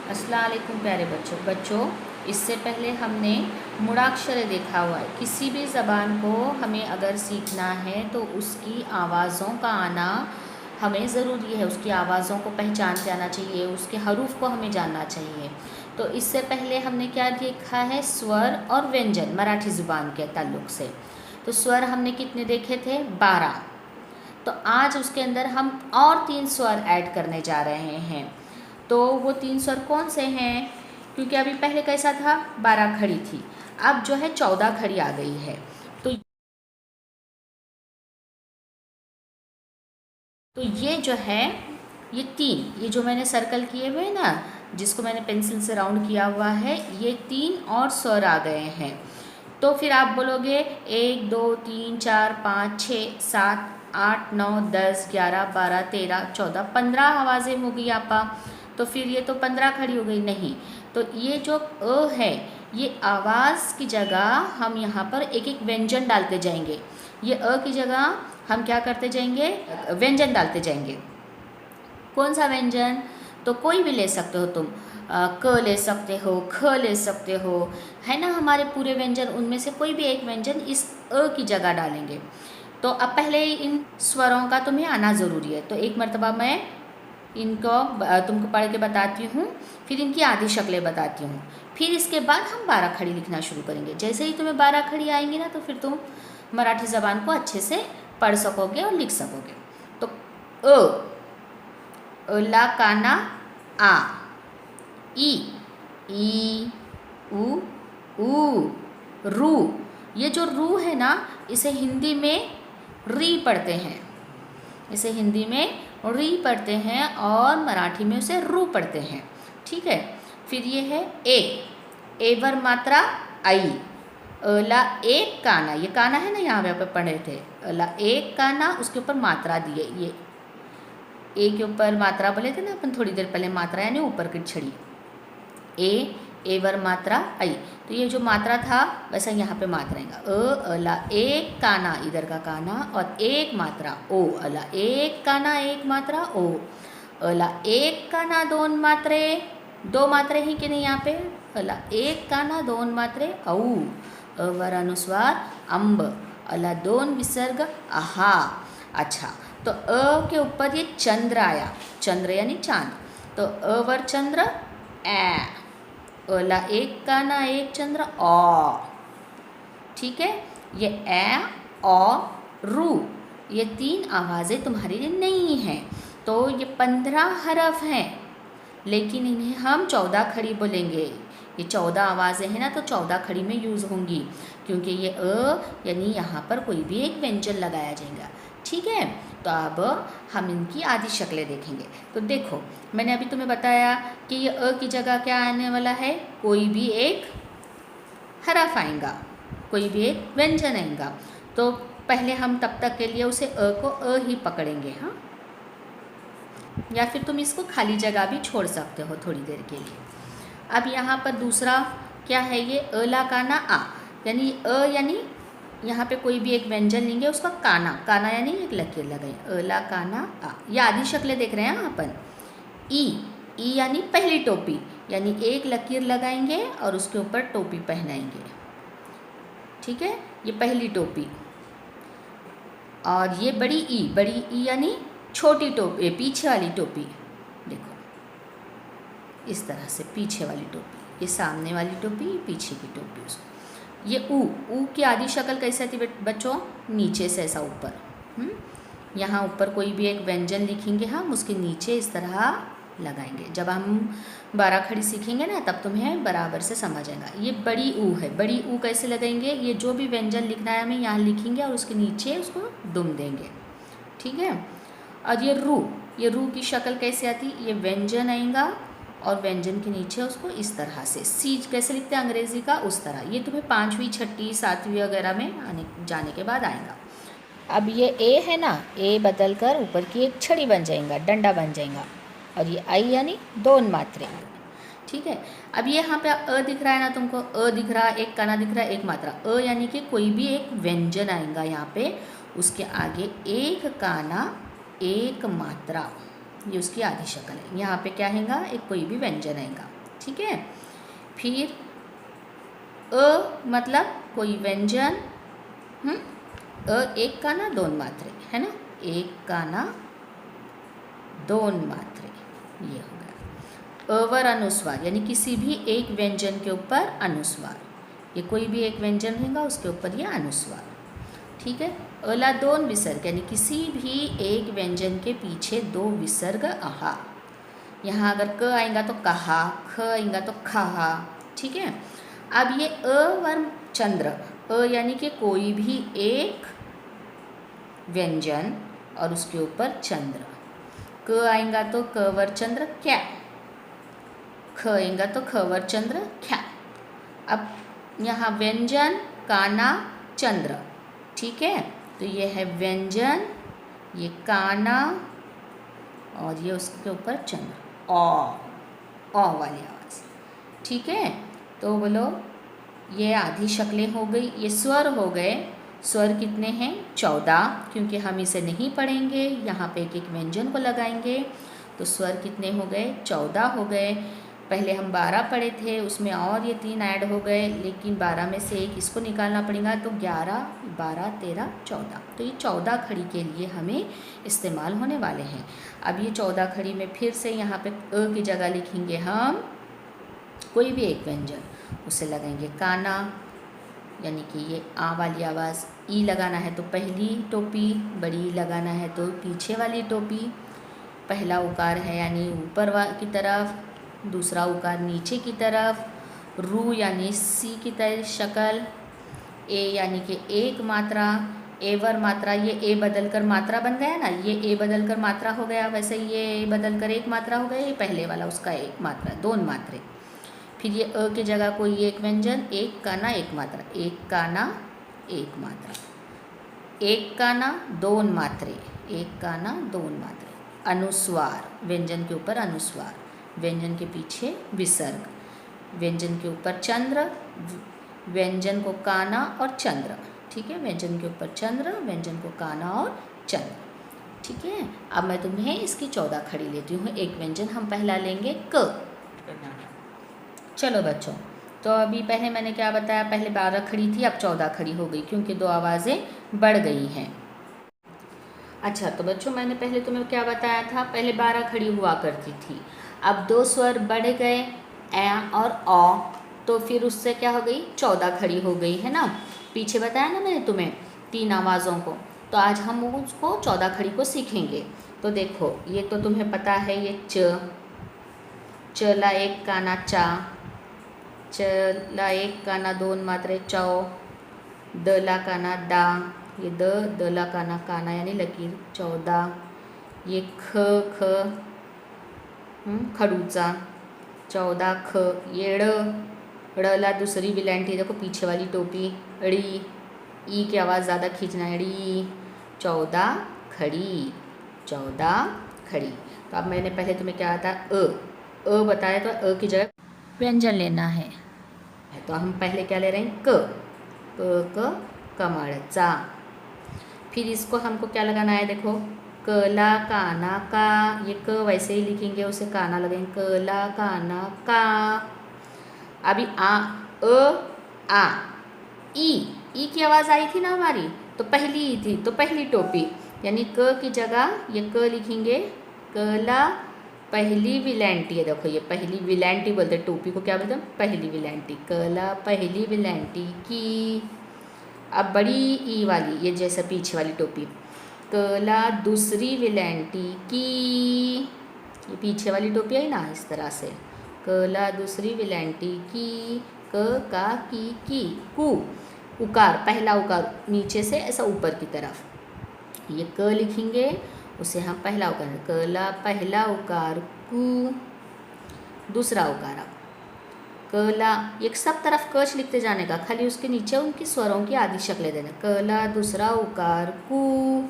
अस्सलाम वालेकुम प्यारे बच्चों इससे पहले हमने मुड़ाक्षर देखा हुआ है। किसी भी ज़बान को हमें अगर सीखना है तो उसकी आवाज़ों का आना हमें ज़रूरी है। उसकी आवाज़ों को पहचानते आना चाहिए, उसके हरूफ को हमें जानना चाहिए। तो इससे पहले हमने क्या देखा है, स्वर और व्यंजन मराठी ज़ुबान के ताल्लुक़ से। तो स्वर हमने कितने देखे थे, 12। तो आज उसके अंदर हम और 3 स्वर ऐड करने जा रहे हैं। तो वो 3 स्वर कौन से हैं, क्योंकि अभी पहले कैसा था, 12 खड़ी थी, अब जो है 14 खड़ी आ गई है। तो ये जो है, ये 3, ये जो मैंने सर्कल किए हुए हैं ना, जिसको मैंने पेंसिल से राउंड किया हुआ है, ये 3 और स्वर आ गए हैं। तो फिर आप बोलोगे 1 2 3 4 5 6 7 8 9 10 11 12 13 14 15 आवाज़ें हो गई आपा। तो फिर ये तो 15 खड़ी हो गई, नहीं। तो ये जो अ है, ये आवाज़ की जगह हम यहाँ पर एक एक व्यंजन डालते जाएंगे। ये अ की जगह हम क्या करते जाएंगे, व्यंजन डालते जाएंगे। कौन सा व्यंजन, तो कोई भी ले सकते हो तुम, क ले सकते हो, ख ले सकते हो, है ना। हमारे पूरे व्यंजन, उनमें से कोई भी एक व्यंजन इस अ की जगह डालेंगे। तो अब पहले इन स्वरों का तुम्हें आना ज़रूरी है। तो एक मर्तबा मैं इनको तुमको पढ़ के बताती हूँ, फिर इनकी आधी शक्लें बताती हूँ, फिर इसके बाद हम 12 खड़ी लिखना शुरू करेंगे। जैसे ही तुम्हें 12 खड़ी आएंगी ना, तो फिर तुम मराठी ज़बान को अच्छे से पढ़ सकोगे और लिख सकोगे। तो ला काना आ, ई ऊ रू। ये जो रू है ना, इसे हिंदी में री पढ़ते हैं, इसे हिंदी में री पढ़ते हैं और मराठी में उसे रू पढ़ते हैं, ठीक है। फिर ये है ए वर मात्रा आई, अला एक काना, ये काना है ना, यहाँ पे पढ़े थे, अला एक काना, उसके ऊपर मात्रा दिए, ये ए के ऊपर मात्रा बोले थे ना अपन थोड़ी देर पहले, मात्रा यानी ऊपर की छड़ी, ए वर मात्रा आई। तो ये जो मात्रा था वैसा यहाँ पे मात्रा आएगा, अला एक काना, इधर का काना, और एक मात्रा ओ, अला एक काना एक मात्रा ओ, अला एक काना दोन मात्रे, 2 मात्रे ही कि नहीं यहाँ पे, अला एक काना 2 मात्रे औ, अवर अनुस्वार अंब, अला 2 विसर्ग आहा। अच्छा, तो अ के ऊपर ये चंद्र आया, चंद्र यानी चांद, तो अवर चंद्र ए, अला एक काना एक चंद्र ओ, ठीक है। ये ए और रू, ये 3 आवाज़ें तुम्हारे लिए नहीं हैं। तो ये 15 हरफ हैं, लेकिन इन्हें हम 14 खड़ी बोलेंगे। ये 14 आवाज़ें हैं ना, तो 14 खड़ी में यूज़ होंगी, क्योंकि ये अ यानी यहाँ पर कोई भी एक व्यंजन लगाया जाएगा, ठीक है। तो अब हम इनकी आधी शक्लें देखेंगे। तो देखो, मैंने अभी तुम्हें बताया कि ये अ की जगह क्या आने वाला है, कोई भी एक हरफ आएगा, कोई भी एक व्यंजन आएगा। तो पहले हम तब तक के लिए उसे अ को अ ही पकड़ेंगे, हाँ, या फिर तुम इसको खाली जगह भी छोड़ सकते हो थोड़ी देर के लिए। अब यहाँ पर दूसरा क्या है, ये अला काना आ, यानी अ यानी यहाँ पे कोई भी एक व्यंजन लेंगे, उसका काना, काना यानी एक लकीर लगाए, अला काना आ। ये आधी शक्लें देख रहे हैं अपन। ई यानी पहली टोपी, यानी एक लकीर लगाएंगे और उसके ऊपर टोपी पहनाएंगे, ठीक है, ये पहली टोपी। और ये बड़ी ई यानी छोटी टोपी, पीछे वाली टोपी, देखो इस तरह से पीछे वाली टोपी, ये सामने वाली टोपी, पीछे की टोपी। उसको ये ऊ की आधी शक्ल कैसे आती बच्चों, नीचे से ऐसा ऊपर, यहाँ ऊपर कोई भी एक व्यंजन लिखेंगे हम, उसके नीचे इस तरह लगाएंगे। जब हम 12 खड़ी सीखेंगे ना, तब तुम्हें बराबर से समझ आएगा। ये बड़ी ऊ है, बड़ी ऊ कैसे लगाएंगे, ये जो भी व्यंजन लिखना है हमें यहाँ लिखेंगे और उसके नीचे उसको दुम देंगे, ठीक है। और ये रू की शक्ल कैसे आती, ये व्यंजन आएगा और व्यंजन के नीचे उसको इस तरह से, सी कैसे लिखते हैं अंग्रेज़ी का, उस तरह। ये तुम्हें 5वीं 6वीं 7वीं वगैरह में आने जाने के बाद आएगा। अब ये ए है ना, ए बदल कर ऊपर की एक छड़ी बन जाएगा, डंडा बन जाएगा, और ये आई यानी 2 मात्रे, ठीक है। अब ये यहाँ पे अ दिख रहा है ना तुमको, अ दिख रहा है, एक काना दिख रहा है, एक मात्रा, अ यानी कि कोई भी एक व्यंजन आएगा यहाँ पे, उसके आगे एक काना एक मात्रा, ये उसकी आधी शक्ल है। यहाँ पे क्या आएगा, एक कोई भी व्यंजन आएगा, ठीक है। फिर अ मतलब कोई व्यंजन, एक काना दोन मात्रे, है ना, एक काना दोन मात्रे, ये हो गया। अवर अनुस्वार यानी किसी भी एक व्यंजन के ऊपर अनुस्वार, ये कोई भी एक व्यंजन रहेगा उसके ऊपर ये अनुस्वार, ठीक है। अला दोन विसर्ग यानी किसी भी एक व्यंजन के पीछे दो विसर्ग आहा। यहाँ अगर क आएगा तो कहा, ख आएगा तो खहा, ठीक है। अब ये अवर चंद्र, यानी कि कोई भी एक व्यंजन और उसके ऊपर चंद्र, क आएगा तो कवर चंद्र क्या, ख आएगा तो खवर चंद्र क्या। अब यहाँ व्यंजन काना चंद्र, ठीक है, तो ये है व्यंजन, ये काना और ये उसके ऊपर चंद्र, ओ वाली आवाज़, ठीक है। तो बोलो ये आधी शक्लें हो गई। ये स्वर हो गए, स्वर कितने हैं 14, क्योंकि हम इसे नहीं पढ़ेंगे, यहाँ पे एक एक व्यंजन को लगाएंगे। तो स्वर कितने हो गए 14 हो गए। पहले हम 12 पढ़े थे, उसमें और ये 3 ऐड हो गए, लेकिन 12 में से एक इसको निकालना पड़ेगा, तो 11 12 13 14, तो ये 14 खड़ी के लिए हमें इस्तेमाल होने वाले हैं। अब ये 14 खड़ी में फिर से यहाँ पे अ की जगह लिखेंगे हम कोई भी एक व्यंजन, उसे लगाएंगे काना, यानी कि ये आ वाली आवाज़। ई लगाना है तो पहली टोपी, बड़ी लगाना है तो पीछे वाली टोपी। पहला उकार है यानी ऊपर की तरफ, दूसरा उकार नीचे की तरफ। रू यानी सी की तरह शक्ल। ए यानी कि एक मात्रा, एवर मात्रा, ये ए बदल कर मात्रा बन गया ना, ये ए बदल कर मात्रा हो गया, वैसे ये ए बदल कर एक मात्रा हो गया, ये पहले वाला उसका एक मात्रा, दोन मात्रे। फिर ये अ की जगह कोई एक व्यंजन, एक काना एक मात्रा, एक काना एक मात्रा, एक काना दोन मात्रे, एक काना दोन मात्रे। अनुस्वार, व्यंजन के ऊपर अनुस्वार, व्यंजन के पीछे विसर्ग, व्यंजन के ऊपर चंद्र, व्यंजन को काना और चंद्र, ठीक है, व्यंजन के ऊपर चंद्र, व्यंजन को काना और चंद्र, ठीक है। अब मैं तुम्हें इसकी 14 खड़ी लेती हूँ। एक व्यंजन हम पहला लेंगे क। चलो बच्चों, तो अभी पहले मैंने क्या बताया, पहले 12 खड़ी थी, अब 14 खड़ी हो गई, क्योंकि 2 आवाज़ें बढ़ गई हैं। अच्छा, तो बच्चों मैंने पहले तुम्हें क्या बताया था, पहले 12 खड़ी हुआ करती थी, अब 2 स्वर बढ़ गए, ए और औ, तो फिर उससे क्या हो गई 14 खड़ी हो गई, है ना। पीछे बताया ना मैंने तुम्हें 3 आवाज़ों को, तो आज हम उसको 14 खड़ी को सीखेंगे। तो देखो, ये तो तुम्हें पता है, ये चला एक काना चा, चला एक काना दोन मात्रे चौ, दला काना दा, ये दला काना काना यानी लकीर 14, ये ख खडूचा 14 ख, ये ड़ला दूसरी विलैंटी, देखो पीछे वाली टोपी, ड़ी, ई की आवाज़ ज़्यादा खींचना है, ड़ी 14 खड़ी, 14 खड़ी। तो अब मैंने पहले तुम्हें क्या आता अ बताया, तो अ की जगह व्यंजन लेना है, तो हम पहले क्या ले रहे हैं क कमळचा। फिर इसको हमको क्या लगाना है, देखो कला काना का, ये क वैसे ही लिखेंगे, उसे काना लगेंगे, कला काना का। अभी आ ई की आवाज़ आई थी ना हमारी, तो पहली ई थी, तो पहली टोपी, यानी क की जगह ये क लिखेंगे, कला पहली विलैंटी है, देखो ये पहली विलैंटी बोलते हैं, टोपी को क्या बोलते हैं, पहली विलैंटी, कला पहली विलैंटी की। अब बड़ी ई वाली, ये जैसा पीछे वाली टोपी, कला दूसरी विलैंटी की, ये पीछे वाली टोपी आई ना, इस तरह से, कला दूसरी विलैंटी की, क का की कु, उकार पहला उकार नीचे से ऐसा ऊपर की तरफ, ये क लिखेंगे, उसे हम पहला उकार, कला पहला उकार कु, दूसरा उकार कला, एक सब तरफ कच लिखते जाने का, खाली उसके नीचे उनकी स्वरों की आदि शक्लें देना, कला दूसरा उकार कु,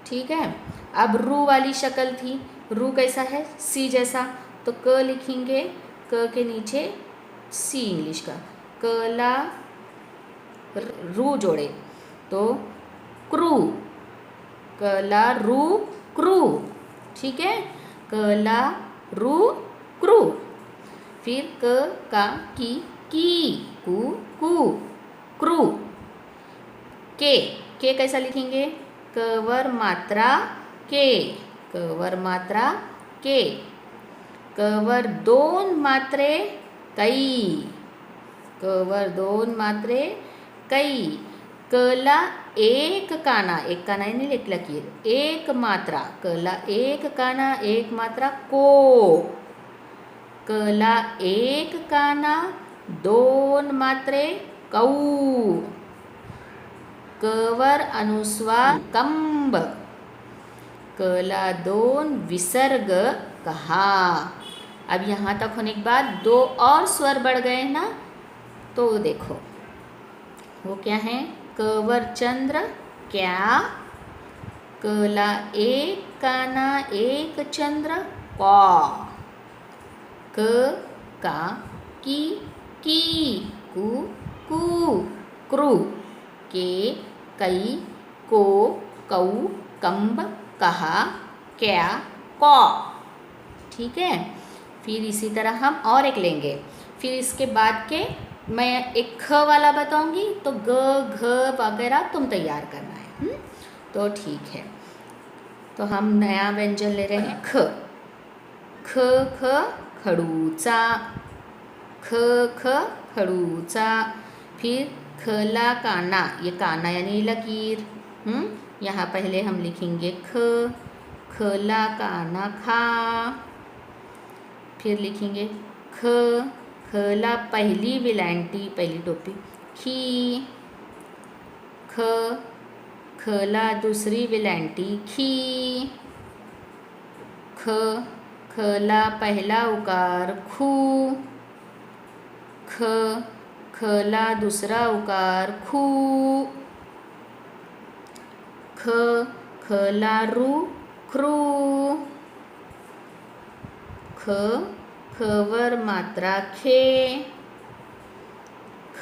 ठीक है। अब रू वाली शक्ल थी, रू कैसा है सी जैसा, तो क लिखेंगे, क के नीचे सी इंग्लिश का, कला रू जोड़े तो क्रू, कला रू क्रू, ठीक है, कला रू क्रू। फिर क का की कू कू क्रू। के कैसा लिखेंगे? कवर मात्रा के, कवर मात्रा के। कवर दोन मात्रे कई, कवर दोन मात्रे कई। कला एक काना, एक काना नहीं लकीर, एक मात्रा, कला एक काना एक मात्रा को। कला एक काना दोन मात्रे कौ। कवर अनुस्वार कंब। कला दोन विसर्ग कहा। अब यहाँ तक होने के बाद दो और स्वर बढ़ गए ना, तो देखो वो क्या है? कवर चंद्र क्या। कला एक काना एक चंद्र कौ। क का की कू कू क्रू। के कई को कऊ कंब कहा क्या कौ। ठीक है। फिर इसी तरह हम और एक लेंगे। फिर इसके बाद के मैं एक ख वाला बताऊंगी, तो ग घ वगैरह तुम तैयार करना है। तो ठीक है, तो हम नया व्यंजन ले रहे हैं। ख। ख ख खड़ूचा, ख ख खड़ूचा। फिर खला काना, ये काना यानी लकीर। यहाँ पहले हम लिखेंगे ख, खला काना खा। फिर लिखेंगे ख, खला पहली विलायंती पहली टोपी खी। ख, खला दूसरी विलायंती खी। ख, खला पहला उकार खू। ख, खला दूसरा उकार खू। ख, खला रू क्रू। ख, खवर मात्रा खे। ख,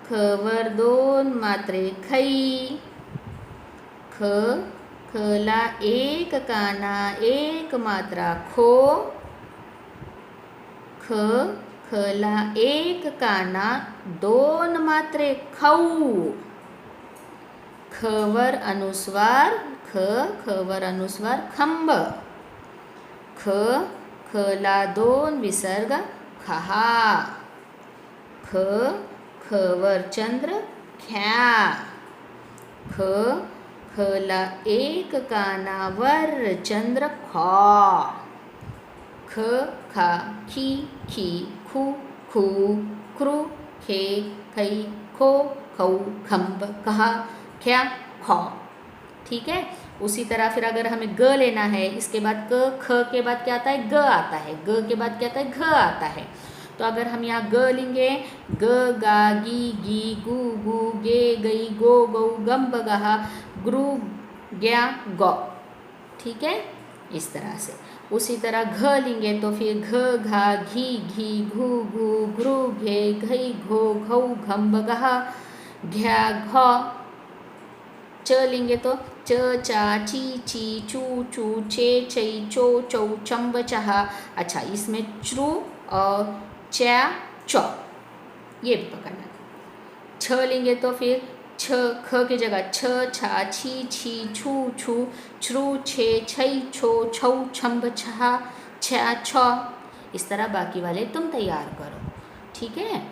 खवर दोन मात्रे खई। ख, खला एक काना एक मात्रा खो। ख, खला एक काना दोन मात्रे खऊ। खवर अनुस्वार ख, खवर अनुस्वार खंब। ख, खला दोन विसर्ग खहा। ख, खवर चंद्र ख्या। ख, खला एक काना वर चंद्र खौ। ख, खा खी खी खू खू क्रू खे खई खो खऊ खम्ब कहा ख्या खौ। ठीक है। उसी तरह फिर अगर हमें ग लेना है, इसके बाद क, ख के बाद क्या आता है? ग आता है। ग के बाद क्या आता है? घ आता है। तो अगर हम यहाँ ग लेंगे, ग गा गी गी गू गू गे गई गो गौ गम बगहा ग्रू ग्या गौ। ठीक है, इस तरह से। उसी तरह घ लेंगे तो फिर घ घा घी घी घू घू घ्रू घे घई घो घऊ घम बगहा घ्या घौ। च लेंगे तो च चा ची ची चू चू चे चई चो चौ चंब चहा। अच्छा, इसमें च्रू और चा चौ ये भी पकड़ना। छ लेंगे तो फिर छ, ख की जगह छ छा छी छी छू छू छ्रू छे छई छो छौ छंब छहा छा छ। इस तरह बाकी वाले तुम तैयार करो। ठीक है।